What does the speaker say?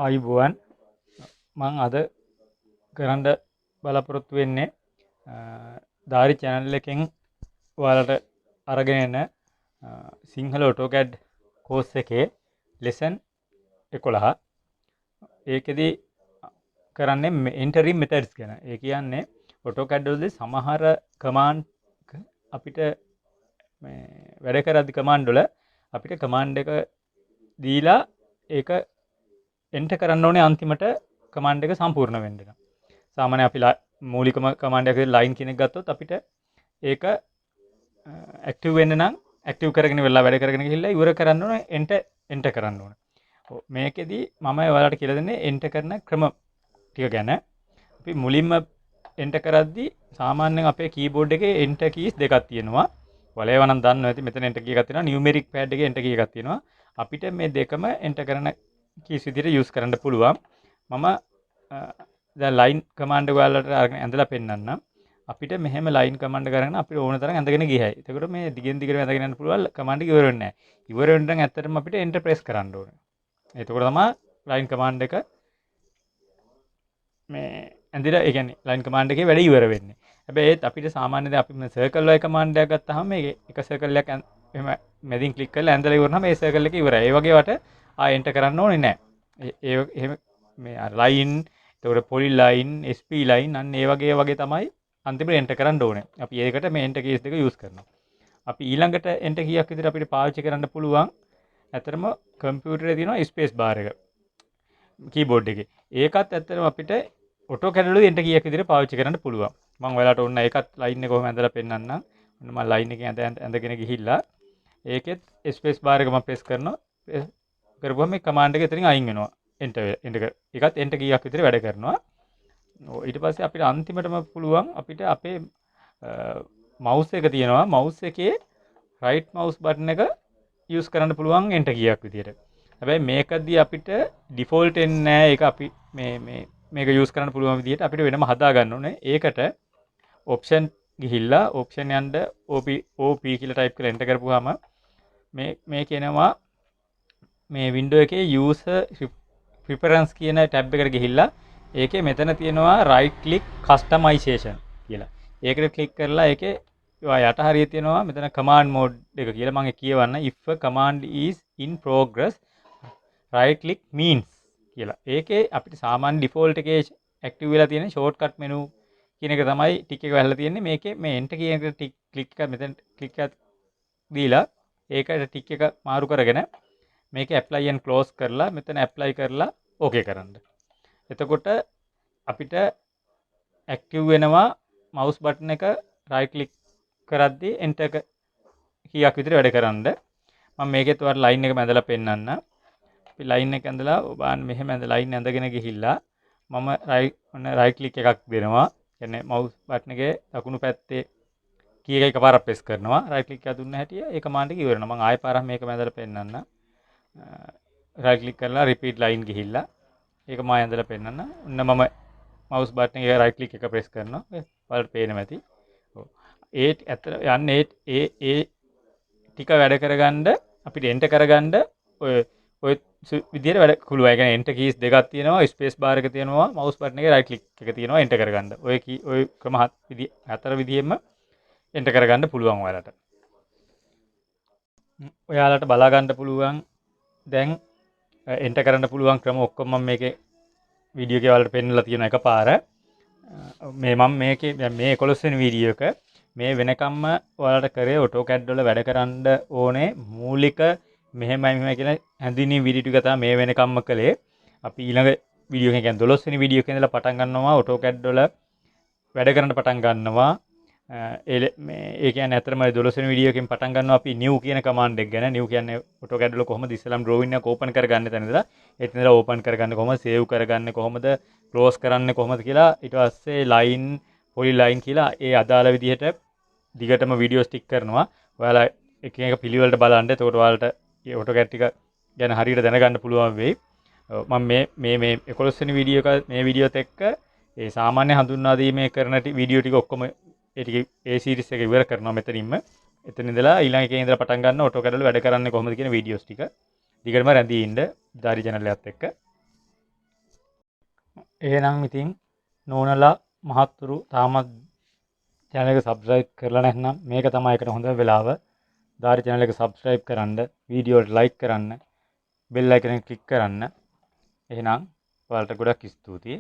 ආයුබෝවන් මං අද කරන්න බලාපොරොත්තු වෙන්නේ ධාරි channel එකෙන් ඔයාලට අරගෙන එන සිංහල AutoCAD course එකේ lesson 11. ඒකෙදි කරන්නේ entering methods ගැන. ඒ කියන්නේ AutoCAD වලදී සමහර command අපිට වැඩ කරද්දි command වල අපිට command එක දීලා ඒක එන්ටර් කරන්න ඕනේ අන්තිමට කමාන්ඩ් එක සම්පූර්ණ වෙන්න. සාමාන්‍යයෙන් අපි මූලිකම කමාන්ඩ් එකේ ලයින් කෙනෙක් ගත්තොත් අපිට ඒක ඇක්ටිව් වෙන්න නම් ඇක්ටිව් කරගෙන වෙලා වැඩ කරගෙන ගිහිල්ලා ඉවර කරන්න ඕනේ එන්ටර් කරන්න ඕනේ. මේකෙදි මම ඔයාලට කියලා දෙන්නේ එන්ටර් කරන ක්‍රම ටික ගැන. අපි මුලින්ම එන්ටර් කරද්දි සාමාන්‍යයෙන් අපේ කීබෝඩ් එකේ එන්ටර් කීස් දෙකක් තියෙනවා. වලේව නම් දන්නවා ඇති මෙතන එන්ටර් කී එකක් තියෙනවා. නියුමරික් පෑඩ් එකේ එන්ටර් කී එකක් තියෙනවා. අපිට මේ දෙකම එන්ටර් කරන කීස් විදිහට යූස් කරන්න පුළුවන්. මම දැන් ලයින් කමාන්ඩ් එක ඔයාලට අරගෙන ඇඳලා පෙන්නන්නම්. අපිට මෙහෙම ලයින් කමාන්ඩ් කරගෙන අපිට ඕන තරම් ඇඳගෙන ගියයි. එතකොට මේ දිගින් දිගට ඇඳගෙන යන්න පුළුවන් කමාන්ඩ් එක ඉවර වෙන්නේ නැහැ. ඉවර වෙන්න නම් ඇත්තටම අපිට එන්ටර් ප්‍රෙස් කරන්න ඕනේ. එතකොට තමයි ලයින් කමාන්ඩ් එක මේ ඇඳිලා ඒ කියන්නේ ලයින් කමාන්ඩ් එකේ වැඩ ඉවර වෙන්නේ. හැබැයි ඒත් අපිට සාමාන්‍යයෙන් අපි මේ සර්කල් වල කමාන්ඩ් එකක් ගත්තාම මේක එක සර්කල් එකක් එහෙම මැදින් ක්ලික් කරලා ඇඳලා ඉවරනම ඒ සර්කල් එක ඉවරයි. ඒ වගේ වට එන්ටර් කරන්න ඕනේ නැහැ. ඒ එහෙම මේ ලයින් එතකොට පොලි ලයින් SP ලයින් අන්න ඒ වගේ තමයි අන්තිමට එන්ටර් කරන්න ඕනේ. අපි ඒකට මේ එන්ටර් කීස් දෙක යූස් කරනවා. අපි ඊළඟට එන්ටර් කීයක් විදිහට අපිට පාවිච්චි කරන්න පුළුවන්. ඇත්තටම කම්පියුටරේ තියෙනවා ස්පේස් බාර් එක කීබෝඩ් එකේ. ඒකත් ඇත්තටම අපිට AutoCAD වලදී එන්ටර් කීයක් විදිහට පාවිච්චි කරන්න පුළුවන්. මම ඔයාලට ඕන ඒකත් ලයින් එක කොහොම ඇඳලා පෙන්නන්නම්. ඔන්න මම ලයින් එකෙන් ඇඳගෙන ගිහිල්ලා ඒකෙත් ස්පේස් බාර් එක මම ප්‍රෙස් කරනවා. කරපුවම මේ කමාන්ඩ් එක එතනින් අයින් වෙනවා. ඒකත් එන්ටර් කීයක් විතර වැඩ කරනවා. ඊට පස්සේ අපිට අන්තිමටම පුළුවන් අපිට අපේ මවුස් එක තියෙනවා. මවුස් එකේ රයිට් මවුස් බටන් එක යූස් කරන්න පුළුවන් එන්ටර් කීයක් විදියට. හැබැයි මේකදී අපිට ඩිෆෝල්ට් එන්නේ නැහැ. ඒක අපි මේක යූස් කරන්න පුළුවන් විදියට අපිට වෙනම හදා ගන්න ඕනේ. ඒකට ඔප්ෂන් ගිහිල්ලා ඔප්ෂන් යන්න OP කියලා ටයිප් කරලා එන්ටර් කරපුවාම මේ කියනවා මේ වින්ඩෝ එකේ user preference කියන ටැබ් එකට ගිහිල්ලා ඒකේ මෙතන තියෙනවා right click customization කියලා. ඒකට ක්ලික් කරලා ඒකේ යට හරිය තියෙනවා මෙතන command mode එක කියලා මම කියවන්න if a command is in progress right click means කියලා. ඒකේ අපිට සාමාන්‍ය default එකේ active වෙලා තියෙන shortcut menu කියන එක තමයි ටික් එක වැහලා තියෙන්නේ. මේකේ මේ enter කියන එකට ක්ලික් එක මෙතන ක්ලික් එකක් දීලා ඒකට ටික් එක මාරු කරගෙන මේක apply and close කරලා මෙතන apply කරලා okay කරන්න. එතකොට අපිට active වෙනවා mouse button එක right click කරද්දී enter කීයක් විතර වැඩ කරන්න. මම මේකෙත් ඔයාලට line එක ඇඳලා පෙන්නන්න. අපි line එක ඇඳලා ඔබාන් මෙහෙම line ඇඳගෙන ගිහිල්ලා මම right click එකක් දෙනවා. කියන්නේ mouse button එකේ දකුණු පැත්තේ කී එක එකපාරක් press කරනවා. right click එක දුන්න හැටිය ඒ command එක ඉවර වෙනවා. මම ආයෙ පාරක් මේක ඇඳලා පෙන්නන්න. right click කරලා repeat line ගිහිල්ලා ඒක මම ඇඳලා පෙන්නන්න. ඔන්න මම mouse button එකේ right click එක press කරනවා. ඔයාලට පේනවා ඇති. ඔව්. ඒ ඇත්තට යන්නේ ඒ ටික වැඩ කරගන්න අපිට enter කරගන්න ඔය විදියට වැඩ පුළුවන්. ඒ කියන්නේ enter keys දෙකක් තියෙනවා, space bar එක තියෙනවා, mouse button එකේ right click එක තියෙනවා enter කරගන්න. ඔය ක්‍රම හතර විදියෙම enter කරගන්න පුළුවන් ඔයාලට. ඔයාලට බලා ගන්න පුළුවන් දැන් එන්ටර් කරන්න පුළුවන් ක්‍රම ඔක්කොම මම මේකේ වීඩියෝ එකේ ඔයාලට පෙන්නලා තියෙන එකපාර මම මේකේ මේ 11 වෙනි වීඩියෝ එක මේ වෙනකම්ම ඔයාලට කරේ AutoCAD වල වැඩ කරන්න ඕනේ මූලික මෙහෙමයි කියලා හැඳින්වීම් වීඩියෝ ටික තමයි මේ වෙනකම්ම කළේ. අපි ඊළඟ වීඩියෝ එකෙන් 12 වෙනි වීඩියෝ එකේ ඉඳලා පටන් ගන්නවා AutoCAD වල වැඩ කරන්න පටන් ගන්නවා. ඒ කියන්නේ අතරම 12 වෙනි වීඩියෝ එකෙන් පටන් ගන්නවා අපි new කියන command එක ගැන. new කියන්නේ AutoCAD වල කොහොමද ඉස්සෙල්ලාම drawing එක open කරගන්න තැන ඉඳලා එතන ඉඳලා open කරගන්න කොහොමද, save කරගන්න කොහොමද, close කරන්න කොහොමද කියලා ඊට පස්සේ line poly line කියලා ඒ අදාළ විදිහට දිගටම වීඩියෝ ස්ටික් කරනවා. ඔයාලා එක එක පිළිවෙලට බලන්න. එතකොට ඔයාලට මේ AutoCAD ටික ගැන හරියට දැනගන්න පුළුවන් වෙයි. මම මේ 11 වෙනි වීඩියෝ එක මේ වීඩියෝත් එක්ක ඒ සාමාන්‍ය හඳුන්වා දීමේ කරන වීඩියෝ ටික ඔක්කොම ඒ සීරීස් එක ඉවර කරනවා මෙතනින්ම. එතන ඉඳලා ඊළඟ එකේ ඉඳලා පටන් ගන්න AutoCAD වල වැඩ කරන්නේ කොහොමද කියන වීඩියෝස් ටික දිගටම රැඳී ඉන්න ධාරි channel එකත් එක්ක. එහෙනම් ඉතින් නෝනලා මහත්තුරු තාමත් channel එක subscribe කරලා නැත්නම් මේක තමයි එකට හොඳ වෙලාව. ධාරි channel එක subscribe කරන්න, වීඩියෝ එක like කරන්න, bell icon එක click කරන්න. එහෙනම් ඔයාලට ගොඩක් ස්තුතියි.